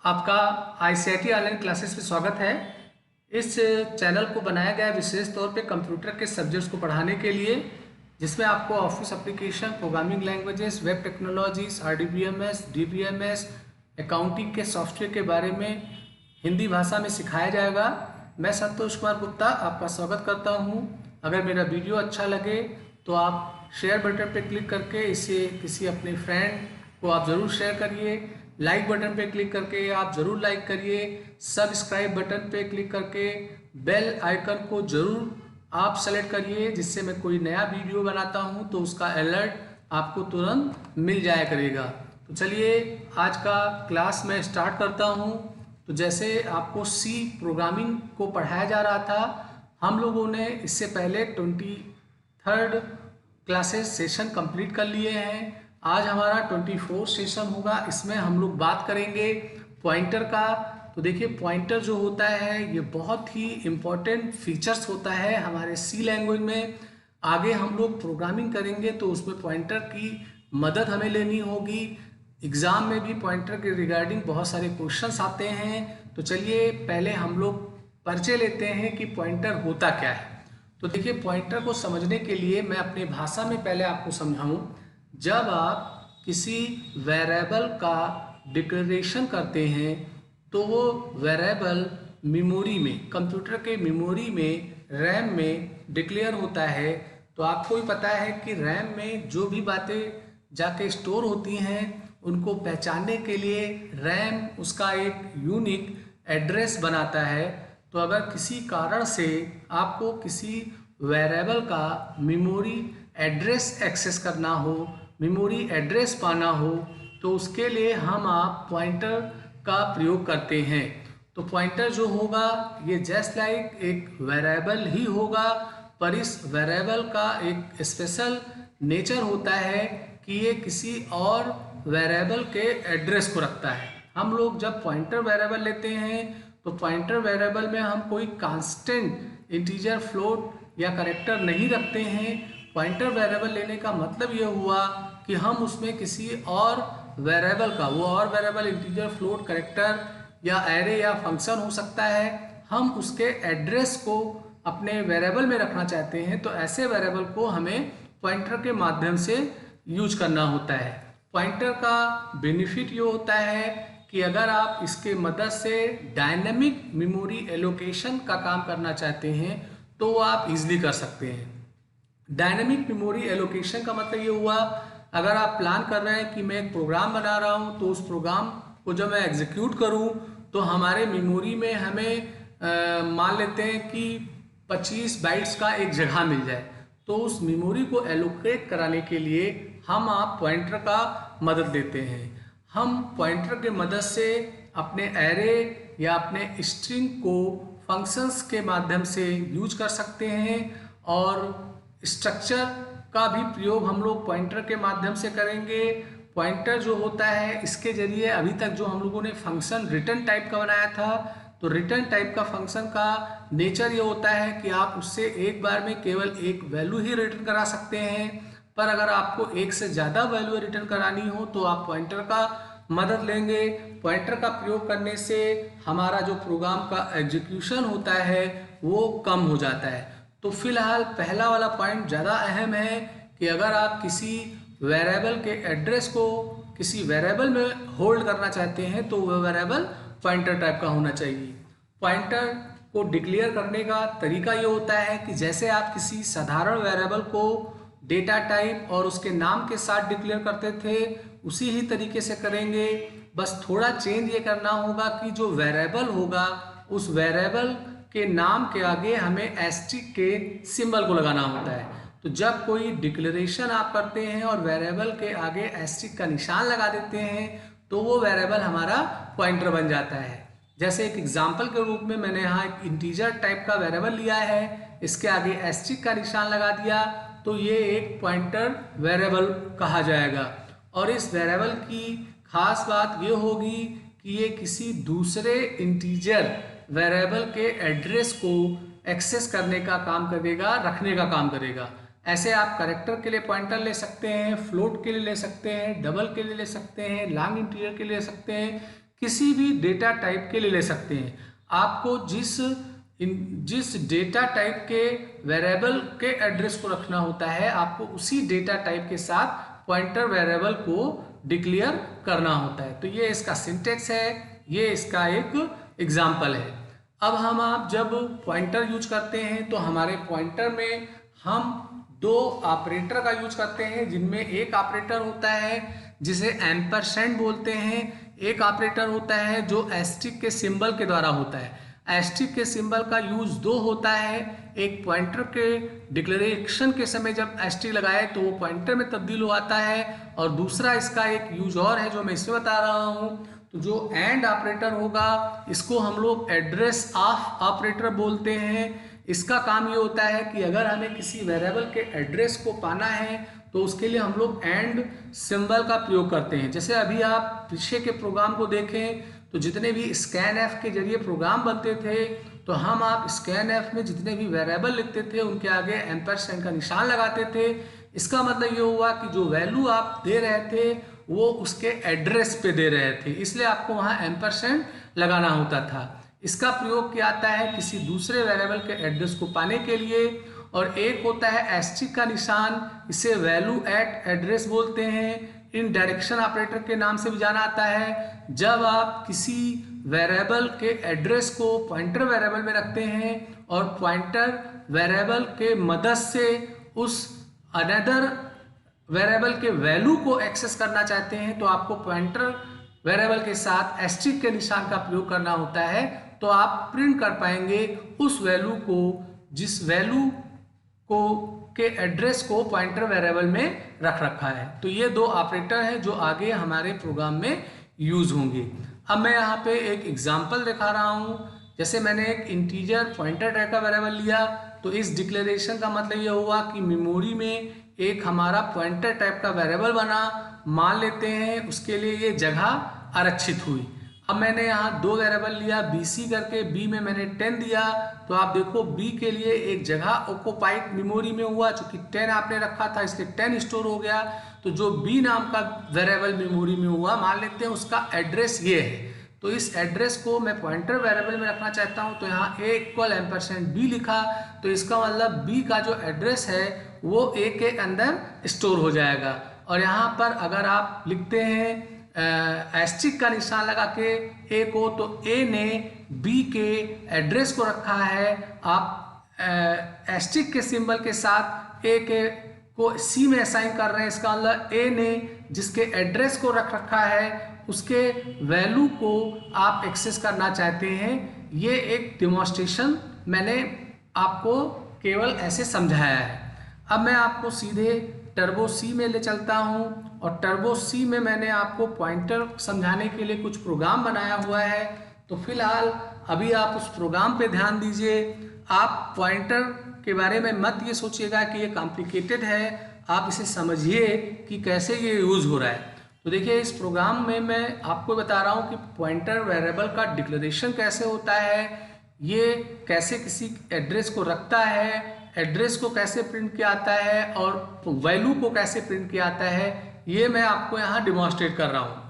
आपका ICIT online classes में स्वागत है। इस चैनल को बनाया गया है विशेष तौर पे कंप्यूटर के सब्जेक्ट्स को पढ़ाने के लिए, जिसमें आपको office application, programming languages, web technologies, RDBMS, DBMS, accounting के सॉफ्टवेयर के बारे में हिंदी भाषा में सिखाया जाएगा। मैं संतोष कुमार गुप्ता आपका स्वागत करता हूँ। अगर मेरा वीडियो अच्छा लगे तो आप शेयर बटन पर क्लिक करके इसे किसी अपने फ्रेंड को आप ज़रूर शेयर करिए। लाइक बटन पे क्लिक करके आप ज़रूर लाइक करिए। सब्सक्राइब बटन पे क्लिक करके बेल आइकन को ज़रूर आप सेलेक्ट करिए, जिससे मैं कोई नया वीडियो बनाता हूं तो उसका अलर्ट आपको तुरंत मिल जाया करेगा। तो चलिए आज का क्लास मैं स्टार्ट करता हूं। तो जैसे आपको सी प्रोग्रामिंग को पढ़ाया जा रहा था, हम लोगों ने इससे पहले 23rd क्लासेस सेशन कंप्लीट कर लिए हैं। आज हमारा 24 सेशन होगा। इसमें हम लोग बात करेंगे पॉइंटर का। तो देखिए, पॉइंटर जो होता है ये बहुत ही इम्पोर्टेंट फीचर्स होता है हमारे सी लैंग्वेज में। आगे हम लोग प्रोग्रामिंग करेंगे तो उसमें पॉइंटर की मदद हमें लेनी होगी। एग्ज़ाम में भी पॉइंटर के रिगार्डिंग बहुत सारे क्वेश्चंस आते हैं। तो चलिए पहले हम लोग परिचय लेते हैं कि पॉइंटर होता क्या है। तो देखिए, पॉइंटर को समझने के लिए मैं अपनी भाषा में पहले आपको समझाऊं। जब आप किसी वेरिएबल का डिक्लेरेशन करते हैं तो वो वेरिएबल मेमोरी में, कंप्यूटर के मेमोरी में, रैम में डिक्लेयर होता है। तो आपको भी पता है कि रैम में जो भी बातें जाके स्टोर होती हैं उनको पहचानने के लिए रैम उसका एक यूनिक एड्रेस बनाता है। तो अगर किसी कारण से आपको किसी वेरिएबल का मेमोरी एड्रेस एक्सेस करना हो, मेमोरी एड्रेस पाना हो, तो उसके लिए आप पॉइंटर का प्रयोग करते हैं। तो पॉइंटर जो होगा ये जस्ट लाइक एक वेरिएबल ही होगा, पर इस वेरिएबल का एक स्पेशल नेचर होता है कि ये किसी और वेरिएबल के एड्रेस को रखता है। हम लोग जब पॉइंटर वेरिएबल लेते हैं तो पॉइंटर वेरिएबल में हम कोई कांस्टेंट इंटीजर, फ्लोट या कैरेक्टर नहीं रखते हैं। पॉइंटर वेरिएबल लेने का मतलब ये हुआ कि हम उसमें किसी और वेरिएबल का, वो और वेरिएबल इंटीजर, फ्लोट, कैरेक्टर या एरे या फंक्शन हो सकता है, हम उसके एड्रेस को अपने वेरिएबल में रखना चाहते हैं। तो ऐसे वेरिएबल को हमें पॉइंटर के माध्यम से यूज करना होता है। पॉइंटर का बेनिफिट ये होता है कि अगर आप इसके मदद से डायनेमिक मेमोरी एलोकेशन का काम करना चाहते हैं तो वो आप इजीली कर सकते हैं। डायनेमिक मेमोरी एलोकेशन का मतलब ये हुआ, अगर आप प्लान कर रहे हैं कि मैं एक प्रोग्राम बना रहा हूं तो उस प्रोग्राम को जब मैं एग्जीक्यूट करूं तो हमारे मेमोरी में हमें मान लेते हैं कि 25 बाइट्स का एक जगह मिल जाए। तो उस मेमोरी को एलोकेट कराने के लिए आप पॉइंटर का मदद लेते हैं। हम पॉइंटर के मदद से अपने एरे या अपने स्ट्रिंग को फंक्शंस के माध्यम से यूज कर सकते हैं, और स्ट्रक्चर का भी प्रयोग हम लोग पॉइंटर के माध्यम से करेंगे। पॉइंटर जो होता है इसके जरिए अभी तक जो हम लोगों ने फंक्शन रिटर्न टाइप का बनाया था, तो रिटर्न टाइप का फंक्शन का नेचर ये होता है कि आप उससे एक बार में केवल एक वैल्यू ही रिटर्न करा सकते हैं। पर अगर आपको एक से ज़्यादा वैल्यू रिटर्न करानी हो तो आप पॉइंटर का मदद लेंगे। पॉइंटर का प्रयोग करने से हमारा जो प्रोग्राम का एग्जीक्यूशन होता है वो कम हो जाता है। तो फिलहाल पहला वाला पॉइंट ज़्यादा अहम है कि अगर आप किसी वेरिएबल के एड्रेस को किसी वेरिएबल में होल्ड करना चाहते हैं तो वह वेरिएबल पॉइंटर टाइप का होना चाहिए। पॉइंटर को डिक्लेयर करने का तरीका ये होता है कि जैसे आप किसी साधारण वेरिएबल को डेटा टाइप और उसके नाम के साथ डिक्लेयर करते थे, उसी ही तरीके से करेंगे। बस थोड़ा चेंज ये करना होगा कि जो वेरिएबल होगा उस वेरिएबल के नाम के आगे हमें एस्ट्रिक के सिंबल को लगाना होता है। तो जब कोई डिक्लेरेशन आप करते हैं और वेरिएबल के आगे एस्ट्रिक का निशान लगा देते हैं तो वो वेरिएबल हमारा पॉइंटर बन जाता है। जैसे एक एग्जाम्पल के रूप में मैंने यहाँ एक इंटीजर टाइप का वेरिएबल लिया है, इसके आगे एस्ट्रिक का निशान लगा दिया, तो ये एक पॉइंटर वेरिएबल कहा जाएगा। और इस वेरिएबल की खास बात ये होगी कि ये किसी दूसरे इंटीजर वेरिएबल के एड्रेस को एक्सेस करने का काम करेगा, रखने का काम करेगा। ऐसे आप कैरेक्टर के लिए पॉइंटर ले सकते हैं, फ्लोट के लिए ले सकते हैं, डबल के लिए ले सकते हैं, लॉन्ग इंटीजर के लिए ले सकते हैं। किसी भी डेटा टाइप के लिए ले सकते हैं। आपको जिस डेटा टाइप के वेरिएबल के एड्रेस को रखना होता है, आपको उसी डेटा टाइप के साथ पॉइंटर वेरिएबल को डिक्लेयर करना होता है। तो ये इसका सिंटेक्स है, ये इसका एक एग्जाम्पल है। अब आप जब पॉइंटर यूज करते हैं तो हमारे पॉइंटर में हम दो ऑपरेटर का यूज करते हैं, जिनमें एक ऑपरेटर होता है जिसे एम्परसेंड बोलते हैं, एक ऑपरेटर होता है जो एस्ट्रिक के सिंबल के द्वारा होता है। एस्ट्रिक के सिंबल का यूज दो होता है, एक पॉइंटर के डिक्लेरेशन के समय जब एस्ट्रिक लगाए तो वो पॉइंटर में तब्दील हो आता है, और दूसरा इसका एक यूज और है जो मैं इसमें बता रहा हूँ। तो जो एंड ऑपरेटर होगा इसको हम लोग एड्रेस ऑफ ऑपरेटर बोलते हैं। इसका काम ये होता है कि अगर हमें किसी वेरिएबल के एड्रेस को पाना है तो उसके लिए हम लोग एंड सिंबल का प्रयोग करते हैं। जैसे अभी आप पीछे के प्रोग्राम को देखें तो जितने भी स्कैनएफ के जरिए प्रोग्राम बनते थे, तो आप स्कैनएफ में जितने भी वेरिएबल लिखते थे उनके आगे एम्परसेंड का निशान लगाते थे। इसका मतलब ये हुआ कि जो वैल्यू आप दे रहे थे वो उसके एड्रेस पे दे रहे थे, इसलिए आपको वहाँ एम्परसेंड लगाना होता था। इसका प्रयोग किया जाता है किसी दूसरे वेरिएबल के एड्रेस को पाने के लिए। और एक होता है एस्ट्रिक का निशान, इसे वैल्यू एट एड्रेस बोलते हैं। इन डायरेक्शन ऑपरेटर के नाम से भी जाना आता है। जब आप किसी वेरिएबल के एड्रेस को पॉइंटर वेरिएबल में रखते हैं और पॉइंटर वेरिएबल के मदद से उस अनदर वेरिएबल के वैल्यू को एक्सेस करना चाहते हैं, तो आपको पॉइंटर वेरिएबल के साथ एस्ट्रिक के निशान का प्रयोग करना होता है। तो आप प्रिंट कर पाएंगे उस वैल्यू को जिस वैल्यू को के एड्रेस को पॉइंटर वेरिएबल में रख रखा है। तो ये दो ऑपरेटर हैं जो आगे हमारे प्रोग्राम में यूज होंगे। अब मैं यहाँ पे एक एग्जांपल दिखा रहा हूँ। जैसे मैंने एक इंटीजर पॉइंटर टाइप का वेरिएबल लिया, तो इस डिक्लेरेशन का मतलब ये हुआ कि मेमोरी में एक हमारा पॉइंटर टाइप का वेरिएबल बना, मान लेते हैं उसके लिए ये जगह आरक्षित हुई। अब मैंने यहाँ दो वेरिएबल लिया BC करके, B में मैंने 10 दिया, तो आप देखो B के लिए एक जगह ऑक्युपाइड मेमोरी में हुआ, चूंकि 10 आपने रखा था इसलिए 10 स्टोर हो गया। तो जो B नाम का वेरिएबल मेमोरी में हुआ, मान लेते हैं उसका एड्रेस ये है, तो इस एड्रेस को मैं पॉइंटर वेरिएबल में रखना चाहता हूँ, तो यहाँ A=B लिखा, तो इसका मतलब B का जो एड्रेस है वो A के अंदर स्टोर हो जाएगा। और यहाँ पर अगर आप लिखते हैं एस्ट्रिक का निशान लगा के A को, तो A ने B के एड्रेस को रखा है। आप एस्ट्रिक के सिंबल के साथ A के को C में असाइन कर रहे हैं, इसका मतलब A ने जिसके एड्रेस को रख रखा है उसके वैल्यू को आप एक्सेस करना चाहते हैं। ये एक डेमोन्स्ट्रेशन मैंने आपको केवल ऐसे समझाया है। अब मैं आपको सीधे टर्बो C में ले चलता हूँ, और टर्बो C में मैंने आपको पॉइंटर समझाने के लिए कुछ प्रोग्राम बनाया हुआ है। तो फिलहाल अभी आप उस प्रोग्राम पे ध्यान दीजिए। आप पॉइंटर के बारे में मत ये सोचिएगा कि ये कॉम्प्लिकेटेड है, आप इसे समझिए कि कैसे ये यूज़ हो रहा है। तो देखिए इस प्रोग्राम में मैं आपको बता रहा हूँ कि पॉइंटर वेरिएबल का डिक्लेरेशन कैसे होता है, ये कैसे किसी एड्रेस को रखता है, एड्रेस को कैसे प्रिंट किया आता है, और वैल्यू को कैसे प्रिंट किया आता है, ये मैं आपको यहाँ डिमॉन्स्ट्रेट कर रहा हूँ।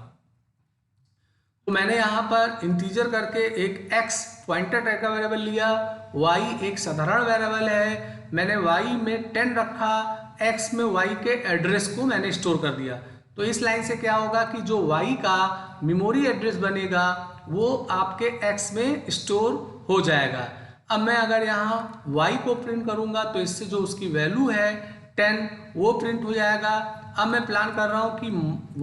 तो मैंने यहाँ पर इंटीजर करके एक x पॉइंटर टाइप का वेरिएबल लिया, y एक साधारण वेरिएबल है, मैंने y में 10 रखा, x में y के एड्रेस को मैंने स्टोर कर दिया। तो इस लाइन से क्या होगा कि जो y का मेमोरी एड्रेस बनेगा वो आपके x में स्टोर हो जाएगा। अब मैं अगर यहाँ y को प्रिंट करूँगा तो इससे जो उसकी वैल्यू है 10 वो प्रिंट हो जाएगा। अब मैं प्लान कर रहा हूँ कि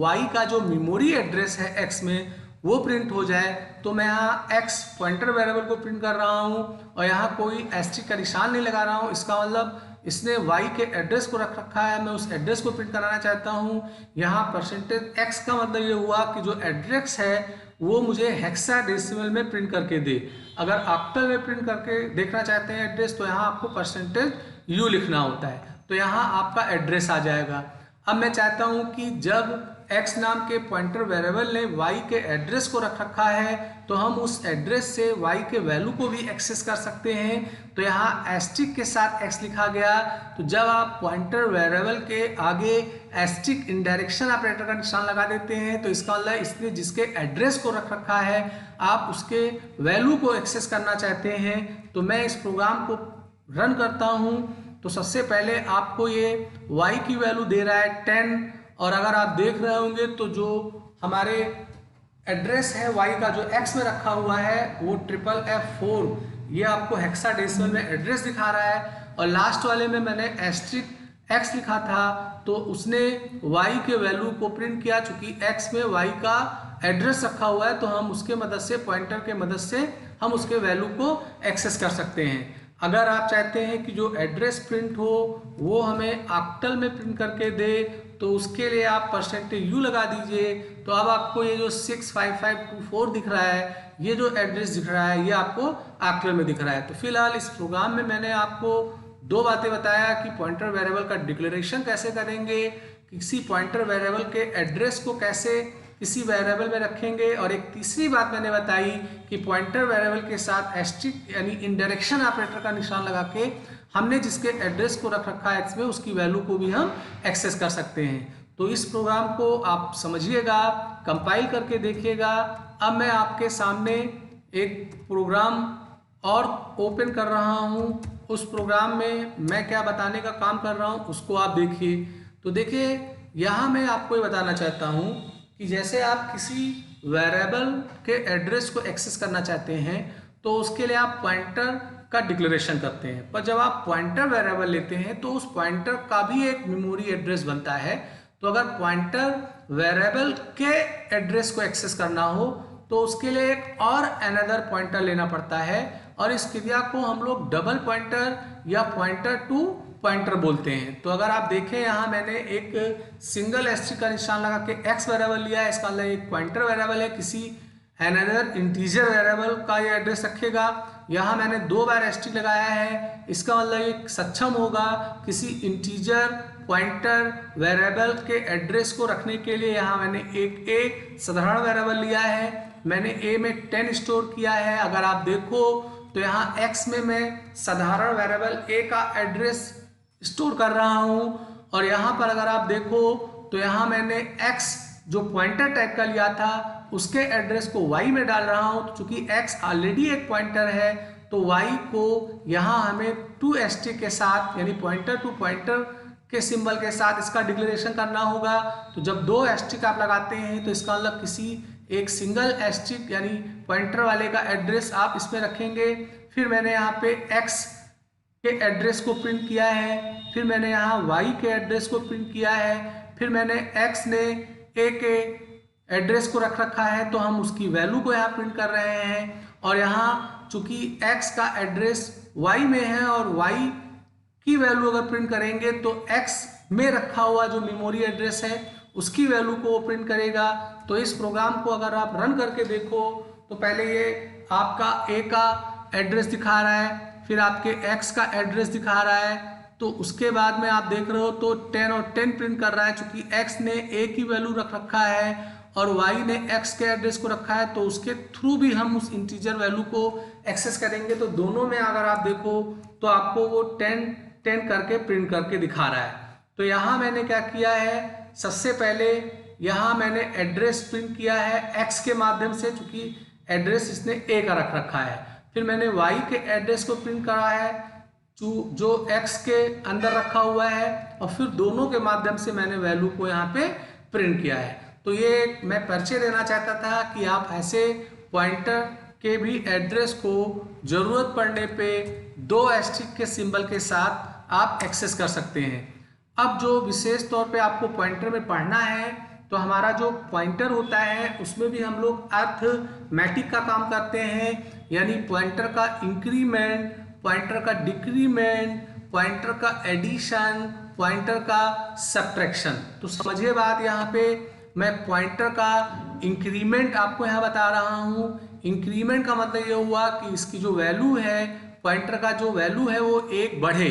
y का जो मेमोरी एड्रेस है x में वो प्रिंट हो जाए, तो मैं यहाँ x पॉइंटर वेरिएबल को प्रिंट कर रहा हूँ और यहाँ कोई एस्ट्रिक का निशान नहीं लगा रहा हूँ। इसका मतलब इसने y के एड्रेस को रख रखा है, मैं उस एड्रेस को प्रिंट कराना चाहता हूँ। यहाँ %x का मतलब ये हुआ कि जो एड्रेस है वो मुझे हेक्साडेसिमल में प्रिंट करके दे। अगर ऑक्टल में प्रिंट करके देखना चाहते हैं एड्रेस, तो यहाँ आपको %u लिखना होता है, तो यहाँ आपका एड्रेस आ जाएगा। अब मैं चाहता हूँ कि जब x नाम के पॉइंटर वेरिएबल ने y के एड्रेस को रख रखा है, तो हम उस एड्रेस से y के वैल्यू को भी एक्सेस कर सकते हैं। तो यहाँ एस्ट्रिक के साथ x लिखा गया, तो जब आप पॉइंटर वेरिएबल के आगे एस्ट्रिक इनडायरेक्शन ऑपरेटर का निशान लगा देते हैं तो इसका मतलब इसने जिसके एड्रेस को रख रखा है आप उसके वैल्यू को एक्सेस करना चाहते हैं। तो मैं इस प्रोग्राम को रन करता हूं तो सबसे पहले आपको ये y की वैल्यू दे रहा है 10, और अगर आप देख रहे होंगे तो जो हमारे एड्रेस है y का जो x में रखा हुआ है वो FFF4, ये आपको हेक्साडेसिमल में एड्रेस दिखा रहा है। और लास्ट वाले में मैंने एस्ट्रिक x लिखा था तो उसने y के वैल्यू को प्रिंट किया, चूंकि x में y का एड्रेस रखा हुआ है तो हम उसके मदद से, पॉइंटर के मदद से हम उसके वैल्यू को एक्सेस कर सकते हैं। अगर आप चाहते हैं कि जो एड्रेस प्रिंट हो वो हमें ऑक्टल में प्रिंट करके दे तो उसके लिए आप %u लगा दीजिए। तो अब आपको ये जो 65524 दिख रहा है, ये जो एड्रेस दिख रहा है, ये आपको ऑक्टल में दिख रहा है। तो फिलहाल इस प्रोग्राम में मैंने आपको दो बातें बताया कि पॉइंटर वेरिएबल का डिक्लेरेशन कैसे करेंगे, किसी पॉइंटर वेरिएबल के एड्रेस को कैसे किसी वेरिएबल में रखेंगे, और एक तीसरी बात मैंने बताई कि पॉइंटर वेरिएबल के साथ एस्ट्रिक यानी इनडायरेक्शन ऑपरेटर का निशान लगा के हमने जिसके एड्रेस को रख रखा है एक्स में उसकी वैल्यू को भी हम एक्सेस कर सकते हैं। तो इस प्रोग्राम को आप समझिएगा, कंपाइल करके देखिएगा। अब मैं आपके सामने एक प्रोग्राम और ओपन कर रहा हूँ, उस प्रोग्राम में मैं क्या बताने का काम कर रहा हूँ उसको आप देखिए। तो देखिए यहाँ मैं आपको ये बताना चाहता हूँ कि जैसे आप किसी वेरिएबल के एड्रेस को एक्सेस करना चाहते हैं तो उसके लिए आप पॉइंटर का डिक्लेरेशन करते हैं, पर जब आप पॉइंटर वेरिएबल लेते हैं तो उस पॉइंटर का भी एक मेमोरी एड्रेस बनता है। तो अगर पॉइंटर वेरिएबल के एड्रेस को एक्सेस करना हो तो उसके लिए एक और अनदर पॉइंटर लेना पड़ता है, और इस क्रिया को हम लोग डबल पॉइंटर या पॉइंटर टू पॉइंटर बोलते हैं। तो अगर आप देखें यहाँ मैंने एक सिंगल एस्ट्रिक का निशान लगा के x वेरिएबल लिया है, इसका मतलब एक पॉइंटर वेरिएबल है, किसी अनदर इंटीजर वेरिएबल का ये एड्रेस रखेगा। यहाँ मैंने 2 बार एस्ट्रिक लगाया है, इसका मतलब ये सक्षम होगा किसी इंटीजर पॉइंटर वेरिएबल के एड्रेस को रखने के लिए। यहाँ मैंने एक साधारण वेरिएबल लिया है, मैंने a में 10 स्टोर किया है। अगर आप देखो तो यहाँ x में मैं साधारण वेरिएबल a का एड्रेस स्टोर कर रहा हूँ, और यहाँ पर अगर आप देखो तो यहाँ मैंने x जो पॉइंटर टाइप का लिया था उसके एड्रेस को y में डाल रहा हूँ। तो चूंकि x ऑलरेडी एक पॉइंटर है तो y को यहाँ हमें 2 एस्ट्रिक के साथ यानी पॉइंटर टू पॉइंटर के सिंबल के साथ इसका डिक्लेरेशन करना होगा। तो जब 2 एस्ट्रिक आप लगाते हैं तो इसका मतलब किसी एक सिंगल एस्ट्रिक यानी पॉइंटर वाले का एड्रेस आप इसमें रखेंगे। फिर मैंने यहाँ पे x के एड्रेस को प्रिंट किया है, फिर मैंने यहाँ y के एड्रेस को प्रिंट किया है, फिर मैंने x ने a के एड्रेस को रख रखा है तो हम उसकी वैल्यू को यहाँ प्रिंट कर रहे हैं। और यहाँ चूंकि x का एड्रेस y में है और y की वैल्यू अगर प्रिंट करेंगे तो x में रखा हुआ जो मेमोरी एड्रेस है उसकी वैल्यू को वो प्रिंट करेगा। तो इस प्रोग्राम को अगर आप रन करके देखो तो पहले ये आपका a का एड्रेस दिखा रहा है, फिर आपके x का एड्रेस दिखा रहा है, तो उसके बाद में आप देख रहे हो तो 10 और 10 प्रिंट कर रहा है। चूंकि x ने a की वैल्यू रख रखा है और y ने x के एड्रेस को रखा है तो उसके थ्रू भी हम उस इंटीजर वैल्यू को एक्सेस करेंगे। तो दोनों में अगर आप देखो तो आपको वो 10 10 करके प्रिंट करके दिखा रहा है। तो यहाँ मैंने क्या किया है, सबसे पहले यहाँ मैंने एड्रेस प्रिंट किया है x के माध्यम से, चूंकि एड्रेस इसने a का रख रखा है। फिर मैंने y के एड्रेस को प्रिंट करा है जो x के अंदर रखा हुआ है, और फिर दोनों के माध्यम से मैंने वैल्यू को यहाँ पे प्रिंट किया है। तो ये मैं परिचय देना चाहता था कि आप ऐसे पॉइंटर के भी एड्रेस को जरूरत पड़ने पे 2 एस्ट्रिक के सिंबल के साथ आप एक्सेस कर सकते हैं। अब जो विशेष तौर पे आपको पॉइंटर में पढ़ना है तो हमारा जो पॉइंटर होता है उसमें भी हम लोग अर्थमेटिक का काम करते हैं, यानी पॉइंटर का इंक्रीमेंट, पॉइंटर का डिक्रीमेंट, पॉइंटर का एडिशन, पॉइंटर का सब्ट्रैक्शन। तो समझिए बात, यहाँ पे मैं पॉइंटर का इंक्रीमेंट आपको यहाँ बता रहा हूँ। इंक्रीमेंट का मतलब ये हुआ कि इसकी जो वैल्यू है, पॉइंटर का जो वैल्यू है वो 1 बढ़े।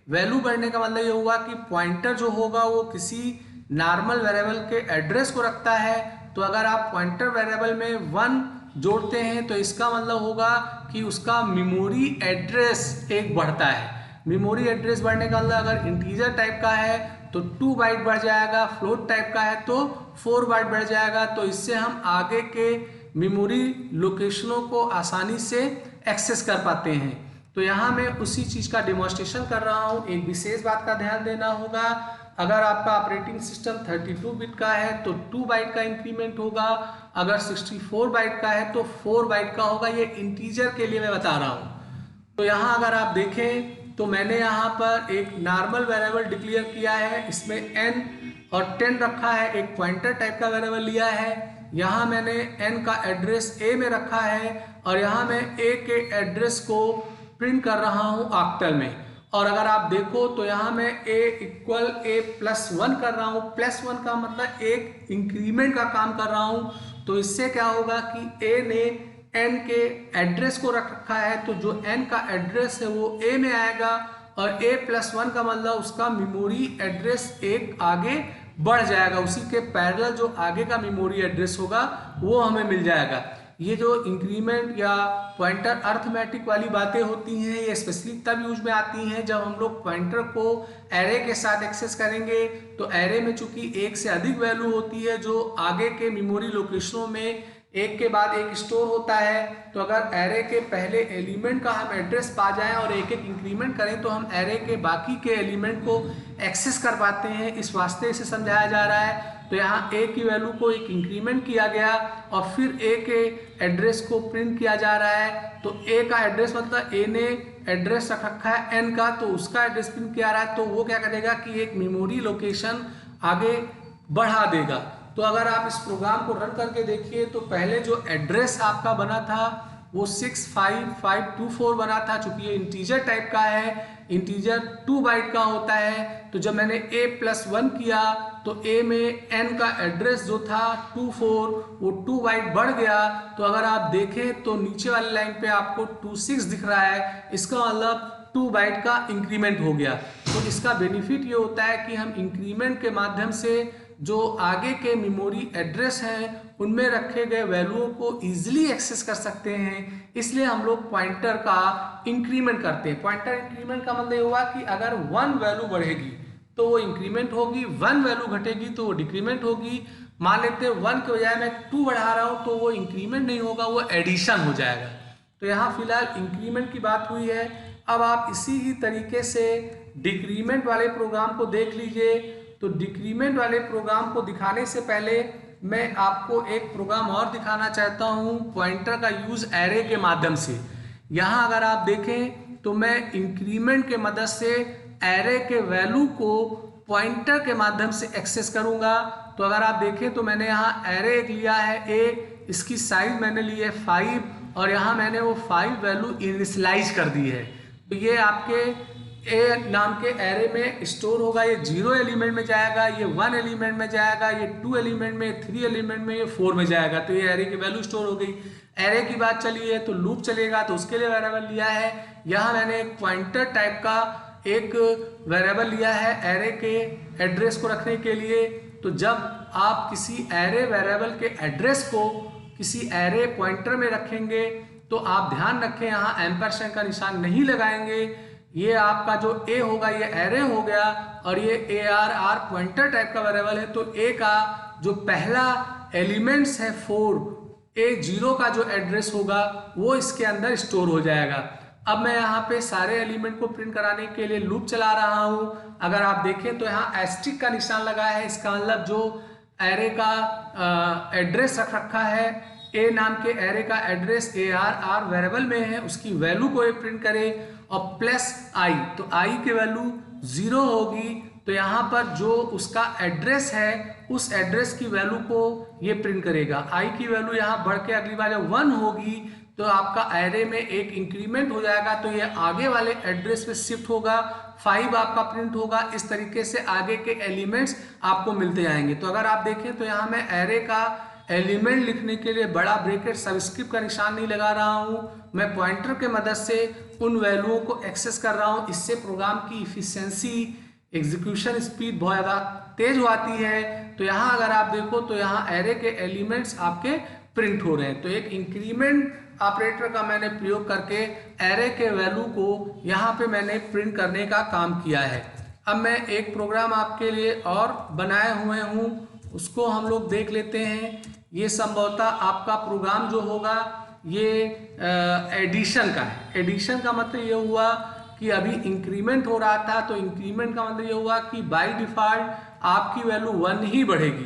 वैल्यू बढ़ने का मतलब ये हुआ कि पॉइंटर जो होगा वो किसी नॉर्मल वेरिएबल के एड्रेस को रखता है। तो अगर आप पॉइंटर वेरिएबल में 1 जोड़ते हैं तो इसका मतलब होगा कि उसका मेमोरी एड्रेस 1 बढ़ता है। मेमोरी एड्रेस बढ़ने का मतलब अगर इंटीजर टाइप का है तो 2 बाइट बढ़ जाएगा, फ्लोट टाइप का है तो 4 बाइट बढ़ जाएगा। तो इससे हम आगे के मेमोरी लोकेशनों को आसानी से एक्सेस कर पाते हैं। तो यहाँ मैं उसी चीज़ का डेमोन्स्ट्रेशन कर रहा हूँ। एक विशेष बात का ध्यान देना होगा, अगर आपका ऑपरेटिंग सिस्टम 32 बिट का है तो 2 बाइट का इंक्रीमेंट होगा, अगर 64 बाइट का है तो 4 बाइट का होगा। ये इंटीजर के लिए मैं बता रहा हूँ। तो यहाँ अगर आप देखें तो मैंने यहाँ पर एक नॉर्मल वेरिएबल डिक्लेयर किया है, इसमें n और 10 रखा है, एक पॉइंटर टाइप का वेरिएबल लिया है। यहाँ मैंने n का एड्रेस a में रखा है और यहाँ मैं a के एड्रेस को प्रिंट कर रहा हूँ ऑक्टल में। और अगर आप देखो तो यहाँ मैं a इक्वल a+1 कर रहा हूँ। +1 का मतलब एक इंक्रीमेंट का काम कर रहा हूँ। तो इससे क्या होगा कि a ने n के एड्रेस को रख रखा है, तो जो n का एड्रेस है वो a में आएगा और a+1 का मतलब उसका मेमोरी एड्रेस एक आगे बढ़ जाएगा, उसी के पैरेलल जो आगे का मेमोरी एड्रेस होगा वो हमें मिल जाएगा। ये जो इंक्रीमेंट या पॉइंटर अर्थमेटिक वाली बातें होती हैं, ये स्पेशली तब यूज में आती हैं जब हम लोग पॉइंटर को एरे के साथ एक्सेस करेंगे। तो एरे में चूंकि एक से अधिक वैल्यू होती है जो आगे के मेमोरी लोकेशनों में एक के बाद एक स्टोर होता है, तो अगर एरे के पहले एलिमेंट का हम एड्रेस पा जाएं और एक एक इंक्रीमेंट करें तो हम एरे के बाकी के एलिमेंट को एक्सेस कर पाते हैं। इस वास्ते इसे समझाया जा रहा है। तो यहाँ ए की वैल्यू को एक इंक्रीमेंट किया गया और फिर ए के एड्रेस को प्रिंट किया जा रहा है। तो ए का एड्रेस मतलब ए ने एड्रेस रख रखा है एन का, तो उसका एड्रेस प्रिंट किया रहा है, तो वो क्या करेगा कि एक मेमोरी लोकेशन आगे बढ़ा देगा। तो अगर आप इस प्रोग्राम को रन करके देखिए तो पहले जो एड्रेस आपका बना था वो 65524 बना था। चूंकि ये इंटीजर टाइप का है, इंटीजर 2 बाइट का होता है, तो जब मैंने a+1 किया तो a में n का एड्रेस जो था 24 वो 2 बाइट बढ़ गया। तो अगर आप देखें तो नीचे वाली लाइन पे आपको 26 दिख रहा है, इसका मतलब 2 बाइट का इंक्रीमेंट हो गया। तो इसका बेनिफिट ये होता है कि हम इंक्रीमेंट के माध्यम से जो आगे के मेमोरी एड्रेस हैं उनमें रखे गए वैल्यूओं को इजीली एक्सेस कर सकते हैं। इसलिए हम लोग पॉइंटर का इंक्रीमेंट करते हैं। पॉइंटर इंक्रीमेंट का मतलब हुआ कि अगर 1 वैल्यू बढ़ेगी तो वो इंक्रीमेंट होगी, 1 वैल्यू घटेगी तो वो डिक्रीमेंट होगी। मान लेते हैं 1 के बजाय मैं 2 बढ़ा रहा हूँ तो वो इंक्रीमेंट नहीं होगा, वो एडिशन हो जाएगा। तो यहाँ फिलहाल इंक्रीमेंट की बात हुई है। अब आप इसी ही तरीके से डिक्रीमेंट वाले प्रोग्राम को देख लीजिए। तो डिक्रीमेंट वाले प्रोग्राम को दिखाने से पहले मैं आपको एक प्रोग्राम और दिखाना चाहता हूं पॉइंटर का यूज एरे के माध्यम से। यहां अगर आप देखें तो मैं इंक्रीमेंट के मदद से एरे के वैल्यू को पॉइंटर के माध्यम से एक्सेस करूंगा। तो अगर आप देखें तो मैंने यहाँ एरे एक लिया है ए, इसकी साइज मैंने ली है 5 और यहाँ मैंने वो 5 वैल्यू इनिशियलाइज कर दी है। तो ये आपके ए नाम के एरे में स्टोर होगा। ये 0 एलिमेंट में जाएगा, ये 1 एलिमेंट में जाएगा, ये 2 एलिमेंट में, 3 एलिमेंट में, ये 4 में जाएगा। तो ये एरे की वैल्यू स्टोर हो गई। एरे की बात चली है तो लूप चलेगा, तो उसके लिए वेरिएबल लिया है। यहाँ मैंने एक पॉइंटर टाइप का एक वेरिएबल लिया है एरे के एड्रेस को रखने के लिए। तो जब आप किसी एरे वेरिएबल के एड्रेस को किसी एरे पॉइंटर में रखेंगे तो आप ध्यान रखें यहाँ एम्परसेंड का निशान नहीं लगाएंगे। ये आपका जो a होगा ये एरे हो गया और ये ARR पॉइंटर टाइप का वेरिएबल है। तो a का जो पहला एलिमेंट्स है 4, A0 का जो एड्रेस होगा वो इसके अंदर स्टोर हो जाएगा। अब मैं यहाँ पे सारे एलिमेंट को प्रिंट कराने के लिए लूप चला रहा हूँ। अगर आप देखें तो यहाँ एस्ट्रिक का निशान लगा है, इसका मतलब जो एरे का एड्रेस रख रखा है, ए नाम के एरे का एड्रेस ARR वेरिएबल में है, उसकी वैल्यू को ये प्रिंट करे और +i, तो i की वैल्यू 0 होगी। तो यहाँ पर जो उसका एड्रेस है उस एड्रेस की वैल्यू को ये प्रिंट करेगा। i की वैल्यू यहाँ बढ़ के अगली बार जब 1 होगी तो आपका एरे में एक इंक्रीमेंट हो जाएगा, तो ये आगे वाले एड्रेस पे शिफ्ट होगा, 5 आपका प्रिंट होगा। इस तरीके से आगे के एलिमेंट्स आपको मिलते जाएंगे। तो अगर आप देखें तो यहाँ मैं एरे का एलिमेंट लिखने के लिए बड़ा ब्रैकेट सबस्क्रिप्ट का निशान नहीं लगा रहा हूँ, मैं पॉइंटर के मदद से उन वैल्यूओं को एक्सेस कर रहा हूँ। इससे प्रोग्राम की इफिशिएंसी, एग्जीक्यूशन स्पीड बहुत ज़्यादा तेज हो आती है। तो यहाँ अगर आप देखो तो यहाँ एरे के एलिमेंट्स आपके प्रिंट हो रहे हैं। तो एक इंक्रीमेंट ऑपरेटर का मैंने प्रयोग करके एरे के वैल्यू को यहाँ पे मैंने प्रिंट करने का काम किया है। अब मैं एक प्रोग्राम आपके लिए और बनाए हुए हूँ, उसको हम लोग देख लेते हैं। ये संभवतः आपका प्रोग्राम जो होगा ये एडिशन का है। एडिशन का मतलब ये हुआ कि अभी इंक्रीमेंट हो रहा था, तो इंक्रीमेंट का मतलब ये हुआ कि बाय डिफॉल्ट आपकी वैल्यू 1 ही बढ़ेगी,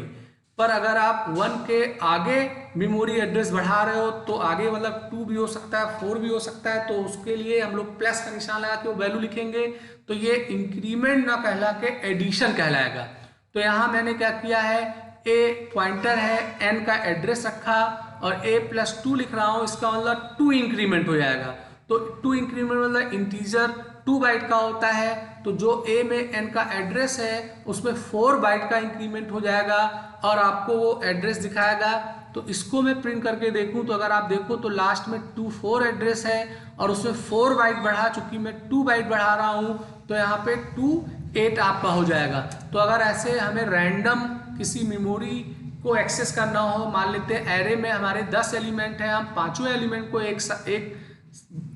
पर अगर आप 1 के आगे मेमोरी एड्रेस बढ़ा रहे हो तो आगे मतलब 2 भी हो सकता है, 4 भी हो सकता है, तो उसके लिए हम लोग प्लस का निशान लगा के वो वैल्यू लिखेंगे। तो ये इंक्रीमेंट ना कहला के एडिशन कहलाएगा। तो यहाँ मैंने क्या किया है, ए पॉइंटर है, एन का एड्रेस रखा और a+2 लिख रहा हूँ, इसका मतलब 2 इंक्रीमेंट हो जाएगा। तो 2 इंक्रीमेंट मतलब इंटीजर 2 बाइट का होता है, तो जो a में n का एड्रेस है उसमें 4 बाइट का इंक्रीमेंट हो जाएगा और आपको वो एड्रेस दिखाएगा। तो इसको मैं प्रिंट करके देखूं तो अगर आप देखो तो लास्ट में 24 एड्रेस है और उसमें 4 बाइट बढ़ा, चूंकि मैं 2 बाइट बढ़ा रहा हूं तो यहाँ पे 28 आपका हो जाएगा। तो अगर ऐसे हमें रैंडम किसी मेमोरी को एक्सेस करना हो, मान लेते हैं एरे में हमारे 10 एलिमेंट हैं, हम पांचों एलिमेंट को एक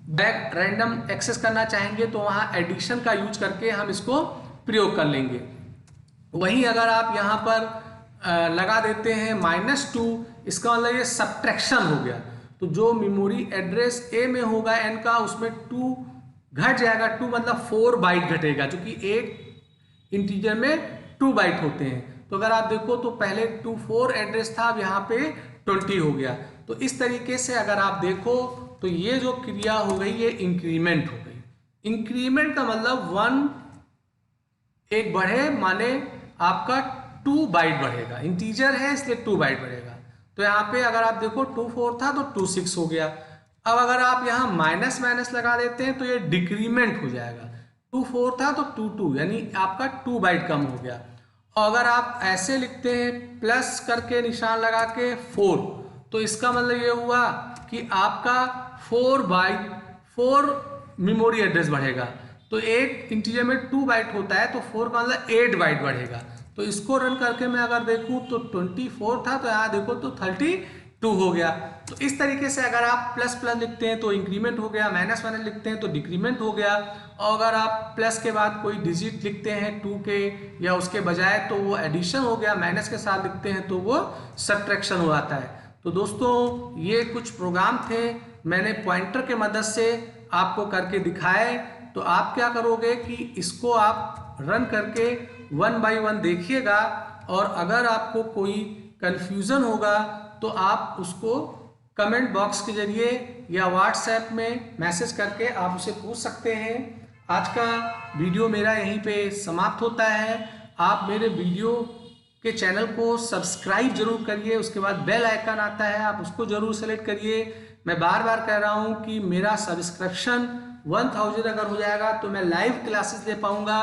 बैक रैंडम एक्सेस करना चाहेंगे तो वहाँ एडिशन का यूज करके हम इसको प्रयोग कर लेंगे। वहीं अगर आप यहाँ पर लगा देते हैं -2, इसका मतलब ये सब्ट्रैक्शन हो गया। तो जो मेमोरी एड्रेस ए में होगा एन का, उसमें 2 घट जाएगा। 2 मतलब 4 बाइट घटेगा, जो कि एक इंटीजर में 2 बाइट होते हैं। तो अगर आप देखो तो पहले 24 एड्रेस था, अब यहाँ पे 20 हो गया। तो इस तरीके से अगर आप देखो तो ये जो क्रिया हो गई ये इंक्रीमेंट हो गई। इंक्रीमेंट का मतलब 1 एक बढ़े माने आपका 2 बाइट बढ़ेगा, इंटीजर है इसलिए 2 बाइट बढ़ेगा। तो यहाँ पे अगर आप देखो 24 था तो 26 हो गया। अब अगर आप यहाँ माइनस माइनस लगा देते हैं तो ये डिक्रीमेंट हो जाएगा। 24 था तो 22 यानी आपका 2 बाइट कम हो गया। और अगर आप ऐसे लिखते हैं प्लस करके निशान लगा के 4, तो इसका मतलब ये हुआ कि आपका 4 मेमोरी एड्रेस बढ़ेगा। तो एक इंटीजर में 2 बाइट होता है तो 4 का मतलब 8 बाइट बढ़ेगा। तो इसको रन करके मैं अगर देखूं तो 24 था तो यहाँ देखो तो 32 हो गया। तो इस तरीके से अगर आप प्लस प्लस लिखते हैं तो इंक्रीमेंट हो गया, माइनस माइनस लिखते हैं तो डिक्रीमेंट हो गया, और अगर आप प्लस के बाद कोई डिजिट लिखते हैं 2 के या उसके बजाय तो वो एडिशन हो गया, माइनस के साथ लिखते हैं तो वो सब्ट्रैक्शन हो जाता है। तो दोस्तों ये कुछ प्रोग्राम थे, मैंने पॉइंटर के मदद से आपको करके दिखाए। तो आप क्या करोगे कि इसको आप रन करके 1 बाय 1 देखिएगा, और अगर आपको कोई कन्फ्यूज़न होगा तो आप उसको कमेंट बॉक्स के जरिए या व्हाट्सएप में मैसेज करके आप उसे पूछ सकते हैं। आज का वीडियो मेरा यहीं पे समाप्त होता है। आप मेरे वीडियो के चैनल को सब्सक्राइब जरूर करिए, उसके बाद बेल आइकन आता है आप उसको जरूर सेलेक्ट करिए। मैं बार बार कह रहा हूँ कि मेरा सब्सक्रिप्शन 1000 अगर हो जाएगा तो मैं लाइव क्लासेस ले पाऊँगा।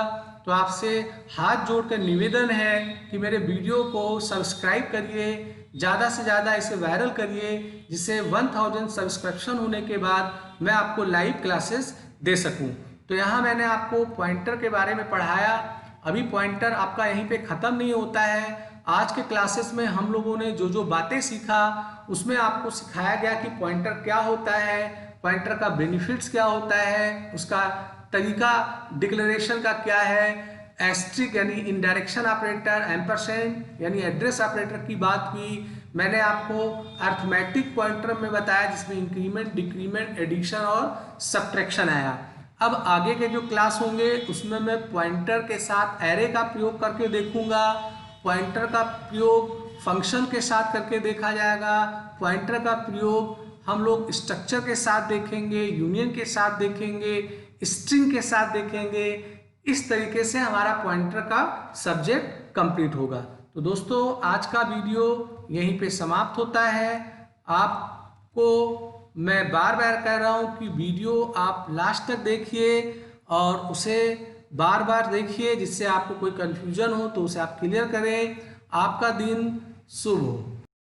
तो आपसे हाथ जोड़कर निवेदन है कि मेरे वीडियो को सब्सक्राइब करिए, ज़्यादा से ज़्यादा इसे वायरल करिए, जिससे 1000 सब्सक्रिप्शन होने के बाद मैं आपको लाइव क्लासेस दे सकूं। तो यहाँ मैंने आपको पॉइंटर के बारे में पढ़ाया। अभी पॉइंटर आपका यहीं पे ख़त्म नहीं होता है। आज के क्लासेस में हम लोगों ने जो जो बातें सीखा उसमें आपको सिखाया गया कि पॉइंटर क्या होता है, पॉइंटर का बेनिफिट्स क्या होता है, उसका तरीका डिक्लेरेशन का क्या है, एस्ट्रिक यानी इनडायरेक्शन ऑपरेटर, एम्परसेंड यानी एड्रेस ऑपरेटर की बात हुई। मैंने आपको अर्थमेटिक पॉइंटर में बताया जिसमें इंक्रीमेंट, डिक्रीमेंट, एडिशन और सब्ट्रैक्शन आया। अब आगे के जो क्लास होंगे उसमें मैं पॉइंटर के साथ एरे का प्रयोग करके देखूंगा, पॉइंटर का प्रयोग फंक्शन के साथ करके देखा जाएगा, पॉइंटर का प्रयोग हम लोग स्ट्रक्चर के साथ देखेंगे, यूनियन के साथ देखेंगे, स्ट्रिंग के साथ देखेंगे। इस तरीके से हमारा पॉइंटर का सब्जेक्ट कंप्लीट होगा। तो दोस्तों आज का वीडियो यहीं पे समाप्त होता है। आपको मैं बार बार कह रहा हूँ कि वीडियो आप लास्ट तक देखिए और उसे बार बार देखिए, जिससे आपको कोई कन्फ्यूजन हो तो उसे आप क्लियर करें। आपका दिन शुभ हो।